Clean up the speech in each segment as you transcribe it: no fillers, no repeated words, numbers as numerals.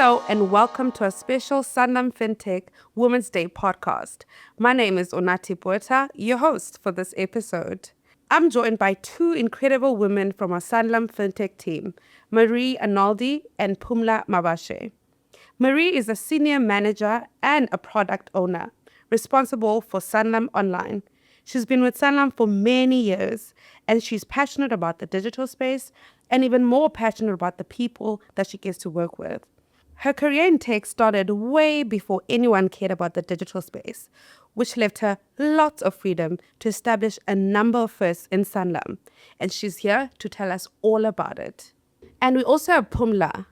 Hello and welcome to a special Sanlam Fintech Women's Day podcast. My name is Onati Poeta, your host for this episode. I'm joined by two incredible women from our Sanlam Fintech team, Marie Analdi and Pumla Mabashe. Marie is a senior manager and a product owner responsible for Sanlam Online. She's been with Sanlam for many years and she's passionate about the digital space and even more passionate about the people that she gets to work with. Her career in tech started way before anyone cared about the digital space, which left her lots of freedom to establish a number of firsts in Sanlam. And she's here to tell us all about it. And we also have Pumla.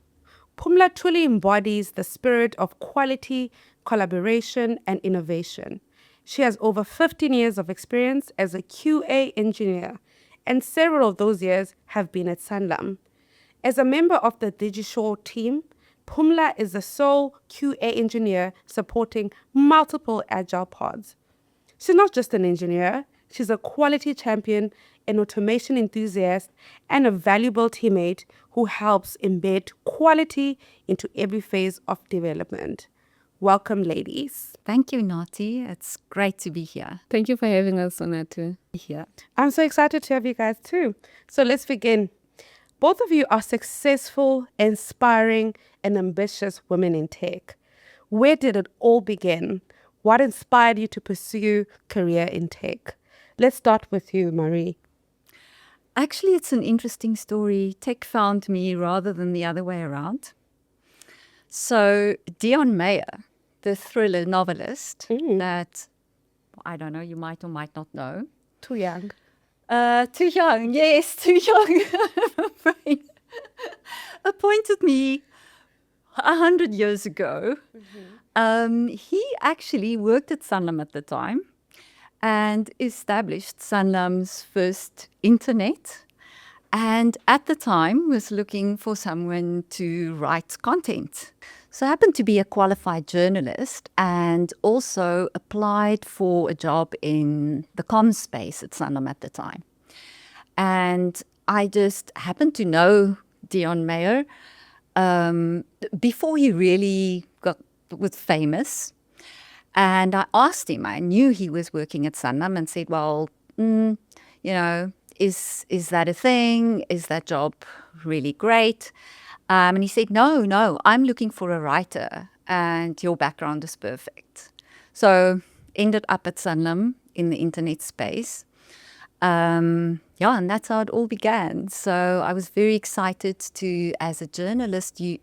Pumla truly embodies the spirit of quality, collaboration, and innovation. She has over 15 years of experience as a QA engineer, and several of those years have been at Sanlam. As a member of the DigiShore team, Pumla is the sole QA engineer supporting multiple agile pods. She's not just an engineer, she's a quality champion, an automation enthusiast, and a valuable teammate who helps embed quality into every phase of development. Welcome, ladies. Thank you, Nati. It's great to be here. Thank you for having us, Onatu. I'm so excited to have you guys too. So let's begin. Both of you are successful, inspiring, and ambitious women in tech. Where did it all begin? What inspired you to pursue career in tech? Let's start with you, Marie. Actually, it's an interesting story. Tech found me rather than the other way around. So Dion Meyer, the thriller novelist that, I don't know, you might or might not know. Too young. Too young, yes, too young. I'm afraid. Appointed me 100 years ago. He actually worked at Sanlam at the time and established Sanlam's first internet. And at the time was looking for someone to write content. So I happened to be a qualified journalist and also applied for a job in the comms space at Sanlam at the time. And I just happened to know Dion Meyer before he really was famous. And I asked him, I knew he was working at Sanlam and said, well, is that a thing? Is that job really great? And he said, no, I'm looking for a writer and your background is perfect. So ended up at Sanlam in the internet space. And that's how it all began. So I was very excited to, as a journalist, you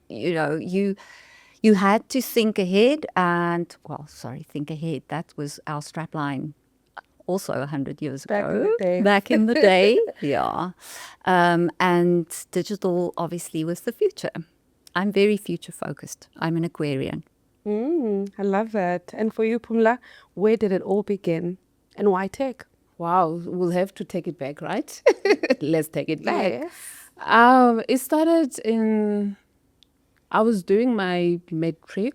had to think ahead think ahead. That was our strapline also 100 years ago. Back in the day, yeah. And digital obviously was the future. I'm very future focused. I'm an Aquarian. I love that. And for you, Pumla, where did it all begin and why tech? Wow, we'll have to take it back, right? Let's take it back. Yes. It started I was doing my matric.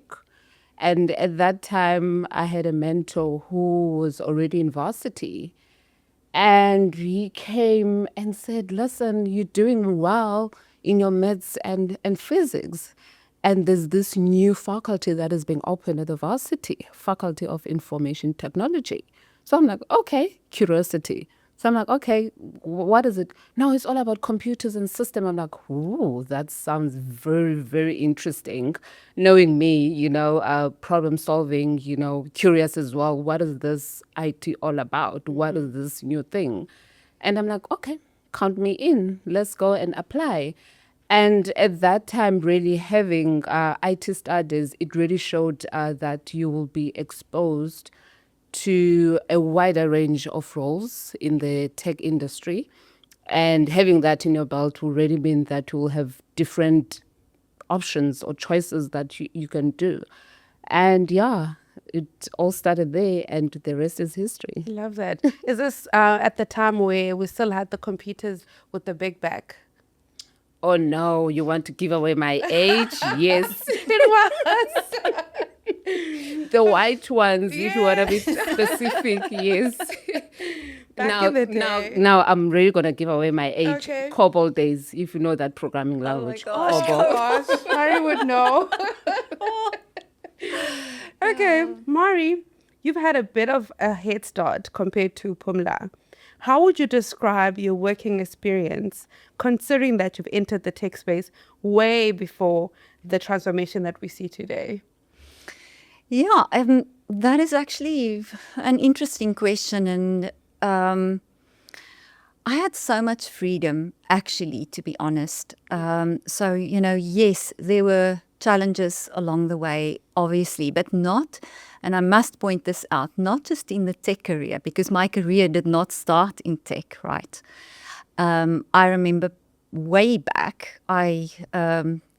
And at that time, I had a mentor who was already in varsity. And he came and said, listen, you're doing well in your maths and physics. And there's this new faculty that is being opened at the varsity, Faculty of Information Technology. So I'm like, okay, curiosity. So I'm like, okay, what is it? No, it's all about computers and system. I'm like, ooh, that sounds very, very interesting. Knowing me, problem solving, curious as well. What is this IT all about? What is this new thing? And I'm like, okay, count me in. Let's go and apply. And at that time, really having IT studies, it really showed that you will be exposed to a wider range of roles in the tech industry. And having that in your belt will really mean that you will have different options or choices that you can do. And it all started there and the rest is history. Love that. Is this at the time where we still had the computers with the big back? Oh no, you want to give away my age? Yes. It was. The white ones, if you want to be specific, yes. Back in the day. Now I'm really gonna give away my age. Okay. COBOL days, if you know that programming language. gosh. Oh COBOL. gosh, Mari would know. Okay, Mari, you've had a bit of a head start compared to Pumla. How would you describe your working experience, considering that you've entered the tech space way before the transformation that we see today? Yeah, that is actually an interesting question. And I had so much freedom, actually, to be honest. So, yes, there were challenges along the way, obviously, but not, and I must point this out, not just in the tech career, because my career did not start in tech, right? I remember way back, I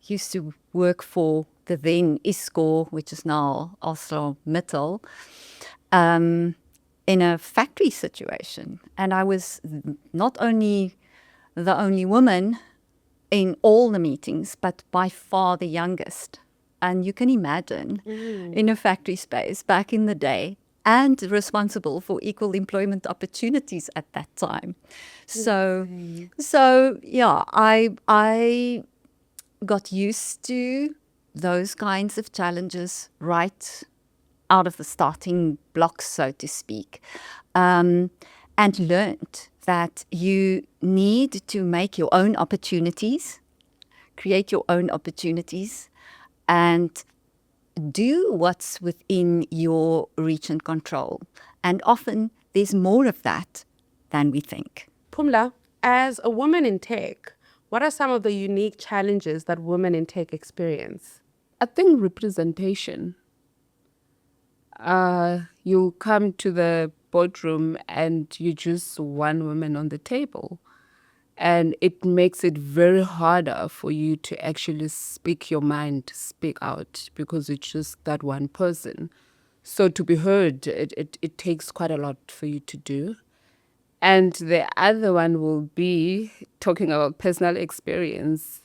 used to work for the then ISCOR, which is now Oslo Mittal, in a factory situation. And I was not only the only woman in all the meetings, but by far the youngest. And you can imagine in a factory space back in the day, and responsible for equal employment opportunities at that time. So yeah, I got used to those kinds of challenges right out of the starting blocks, so to speak, and learned that you need to make your own opportunities, create your own opportunities, and do what's within your reach and control. And often there's more of that than we think. Pumla, as a woman in tech, what are some of the unique challenges that women in tech experience? I think representation. You come to the boardroom and you're just one woman on the table. And it makes it very harder for you to actually speak your mind, speak out, because it's just that one person. So to be heard, it takes quite a lot for you to do. And the other one will be talking about personal experience.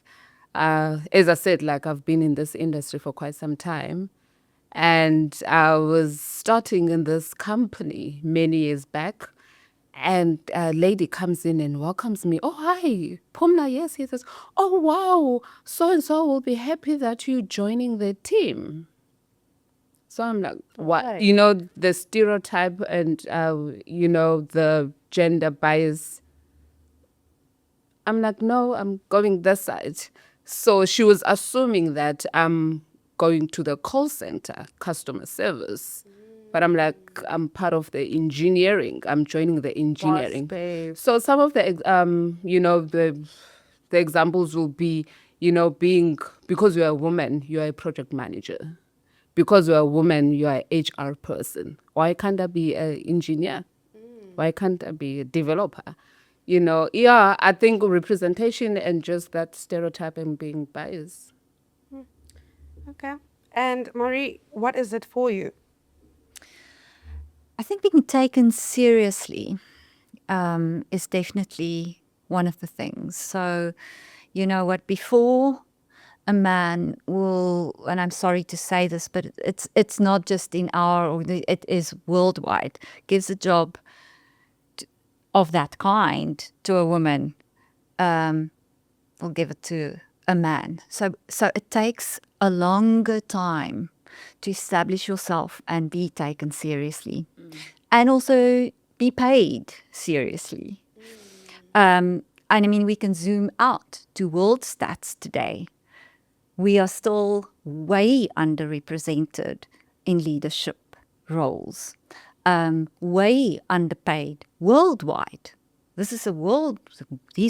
As I said, like I've been in this industry for quite some time. And I was starting in this company many years back. And a lady comes in and welcomes me. Oh, hi, Pumla, yes, he says, oh, wow, so-and-so will be happy that you're joining the team. So I'm like, what? Okay. You know, the stereotype and, the gender bias. I'm like, no, I'm going this side. So she was assuming that I'm going to the call center, customer service. But I'm like, I'm part of the engineering. I'm joining the engineering. babe. So some of the, the examples will be, being, because you're a woman, you're a project manager. Because you're a woman, you're an HR person. Why can't I be an engineer? Why can't I be a developer? I think representation and just that stereotype and being biased. Okay. And Marie, what is it for you? I think being taken seriously is definitely one of the things. So, you know what, before a man will, and I'm sorry to say this, but it's not just in it is worldwide, gives a job of that kind to a woman, will give it to a man. So it takes a longer time to establish yourself and be taken seriously, and also be paid seriously. And I mean, we can zoom out to world stats today. We are still way underrepresented in leadership roles, way underpaid worldwide. These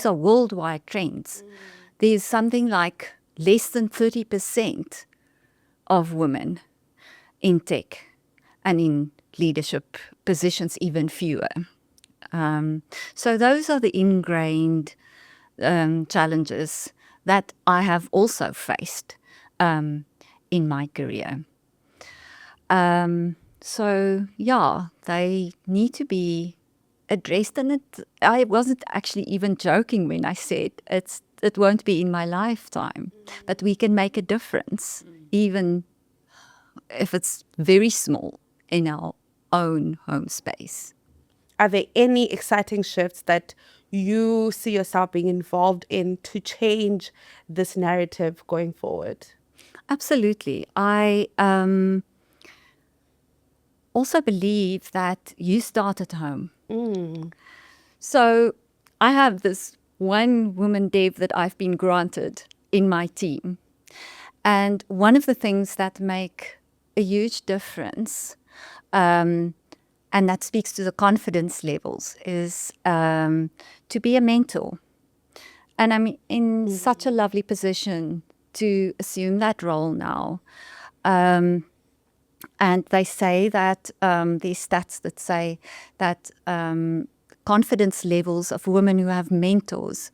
are worldwide trends. There's something like less than 30% of women in tech and in leadership positions, even fewer. So those are the ingrained challenges that I have also faced in my career. So yeah, they need to be addressed, and I wasn't actually even joking when I said it won't be in my lifetime, but we can make a difference, even if it's very small, in our own home space. are there any exciting shifts that you see yourself being involved in to change this narrative going forward? Absolutely. I also believe that you start at home. So I have this one woman dev that I've been granted in my team. And one of the things that make a huge difference, and that speaks to the confidence levels, is to be a mentor. And I'm in such a lovely position to assume that role now. And they say that these stats that say that confidence levels of women who have mentors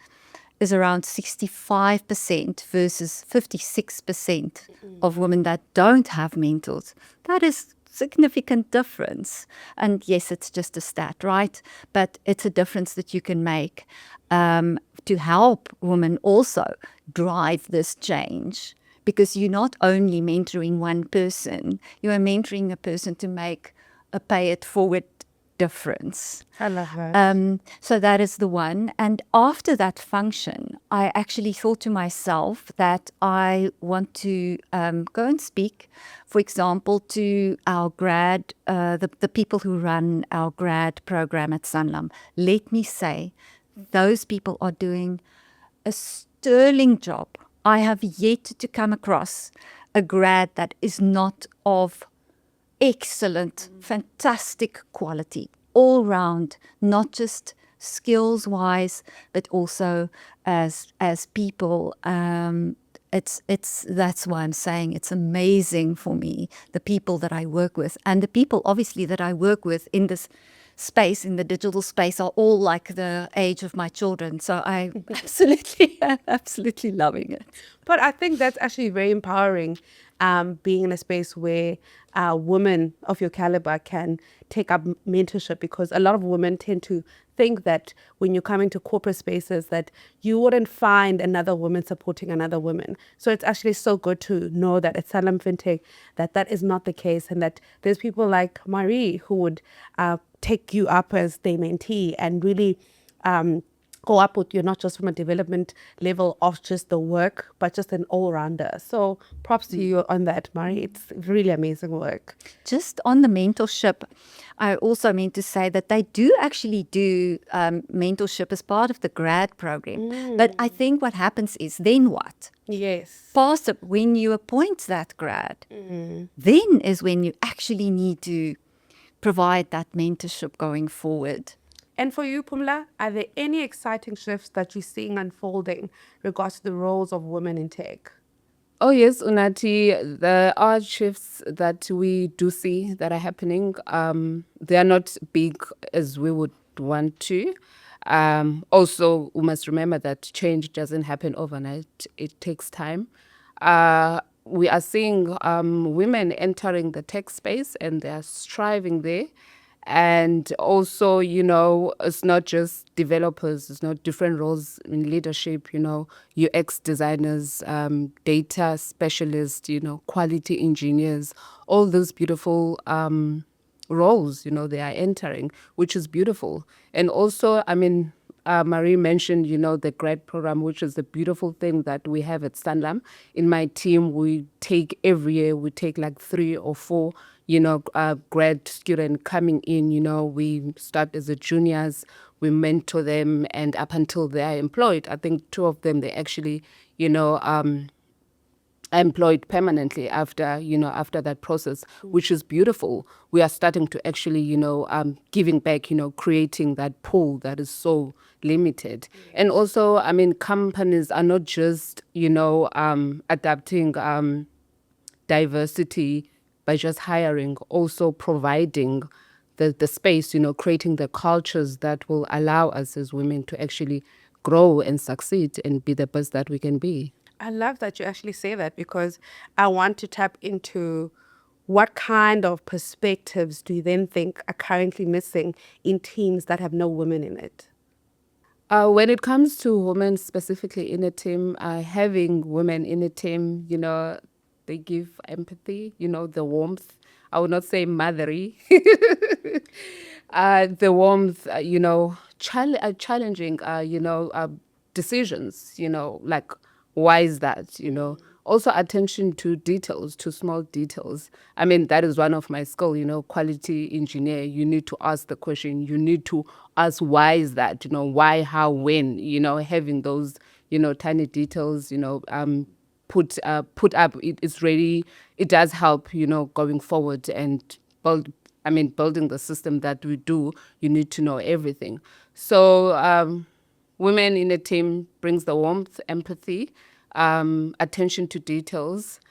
is around 65% versus 56% of women that don't have mentors. That is significant difference. And yes, it's just a stat, right? But it's a difference that you can make to help women also drive this change. Because you're not only mentoring one person, you are mentoring a person to make a pay it forward difference. I love that. So that is the one. And after that function, I actually thought to myself that I want to go and speak, for example, to our grad, the people who run our grad program at Sanlam. Let me say, those people are doing a sterling job. I have yet to come across a grad that is not of excellent, fantastic quality, all round, not just skills-wise, but also as people. That's why I'm saying it's amazing for me, the people that I work with, and the people obviously that I work with in this space, in the digital space, are all like the age of my children. So I'm absolutely loving it. But I think that's actually very empowering, being in a space where women of your caliber can take up mentorship, because a lot of women tend to think that when you come into corporate spaces that you wouldn't find another woman supporting another woman. So it's actually so good to know that at Sanlam Fintech that is not the case, and that there's people like Marie who would take you up as their mentee and really go up with you, not just from a development level of just the work, but just an all-rounder. So props to you on that, Marie. It's really amazing work. Just on the mentorship, I also meant to say that they do actually do mentorship as part of the grad program. But I think what happens is, then what? Yes. Past it, when you appoint that grad, then is when you actually need to provide that mentorship going forward. And for you, Pumla, are there any exciting shifts that you're seeing unfolding regards to the roles of women in tech? Oh yes, Unati, there are shifts that we do see that are happening. They are not big as we would want to. Also, we must remember that change doesn't happen overnight. It takes time. We are seeing women entering the tech space, and they are striving there. And also, it's not just developers, it's not different roles in leadership, UX designers, data specialists, quality engineers, all those beautiful roles, they are entering, which is beautiful. And also, Marie mentioned, the grad program, which is the beautiful thing that we have at Sanlam. In my team, we take every year, we take like 3 or 4, grad student coming in. We start as the juniors, we mentor them, and up until they are employed. I think 2 of them, they actually, employed permanently after that process, which is beautiful. We are starting to actually, giving back, creating that pool that is so limited. And also, companies are not just, adapting diversity by just hiring, also providing the space, creating the cultures that will allow us as women to actually grow and succeed and be the best that we can be. I love that you actually say that, because I want to tap into what kind of perspectives do you then think are currently missing in teams that have no women in it? When it comes to women specifically in a team, having women in a team, they give empathy, the warmth. I would not say mothery. The warmth, challenging, decisions, like why is that, Also attention to details, to small details. I mean, that is one of my skill, quality engineer. You need to ask the question. You need to ask why is that, why, how, when, having those, tiny details, put up. It's really, it does help, going forward and building the system that we do. You need to know everything. So women in a team brings the warmth, empathy, attention to details,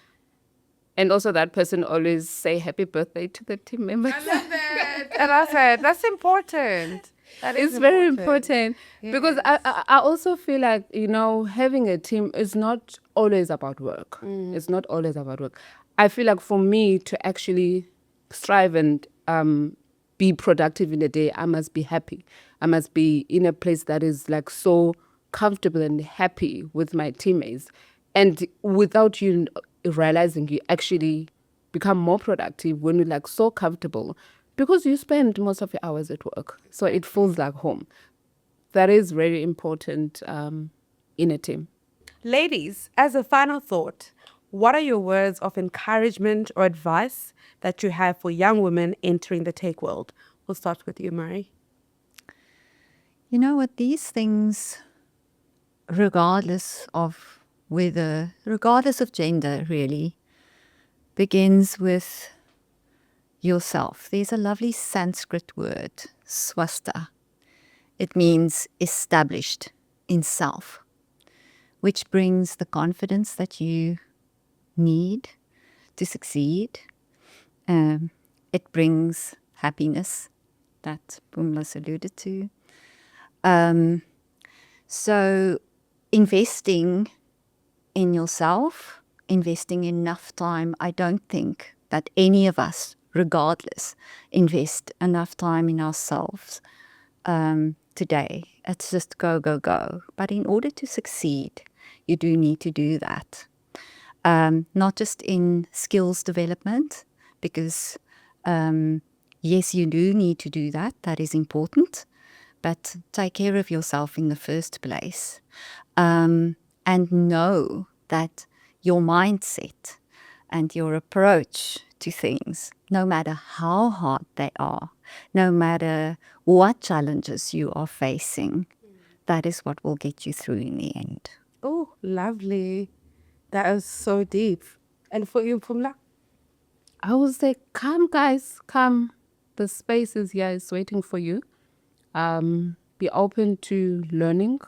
and also that person always say happy birthday to the team members. I love that. And I said, that's important. That is It's very important because I also feel like, having a team is not always about work. It's not always about work. I feel like for me to actually strive and be productive in a day, I must be happy. I must be in a place that is like so comfortable and happy with my teammates. And without you realizing, you actually become more productive when you're like so comfortable because you spend most of your hours at work. So it feels like home. That is very important in a team. Ladies, as a final thought, what are your words of encouragement or advice that you have for young women entering the tech world? We'll start with you, Marie. You know what? These things, regardless of gender, really, begins with yourself. There's a lovely Sanskrit word, swasta. It means established in self, which brings the confidence that you need to succeed. It brings happiness that Bumlas alluded to. So investing in yourself, investing enough time, I don't think that any of us, regardless, invest enough time in ourselves today. It's just go, go, go. But in order to succeed, you do need to do that. Not just in skills development, because yes, you do need to do that. That is important. But take care of yourself in the first place. And know that your mindset and your approach to things, no matter how hard they are, no matter what challenges you are facing, that is what will get you through in the end. Oh, lovely. That is so deep. And for you, Pumla? I would say, come guys, come. The space is here, it's waiting for you. Be open to learning.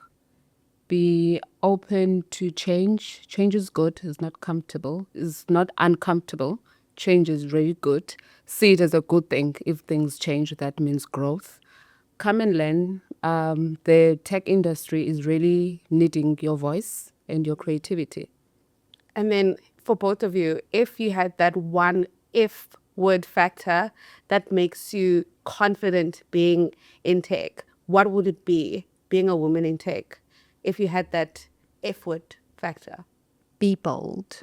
Be open to change. Change is good. It's not comfortable. It's not uncomfortable. Change is really good. See it as a good thing. If things change, that means growth. Come and learn. The tech industry is really needing your voice and your creativity. And then for both of you, if you had that one if word factor that makes you confident being in tech, what would it be, being a woman in tech, if you had that F word factor? Be bold.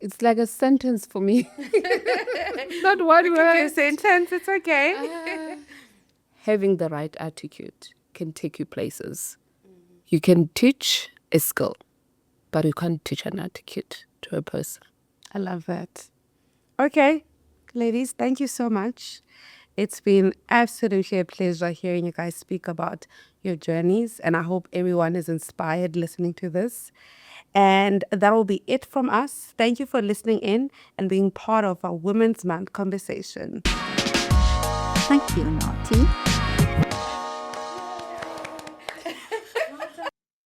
It's like a sentence for me. Not one word. Your sentence, it's okay. Having the right attitude can take you places. You can teach a skill, but you can't teach an attitude to a person. I love that. Okay, ladies, thank you so much. It's been absolutely a pleasure hearing you guys speak about your journeys, and I hope everyone is inspired listening to this. And that will be it from us. Thank you for listening in and being part of our Women's Month conversation. Thank you, Nati.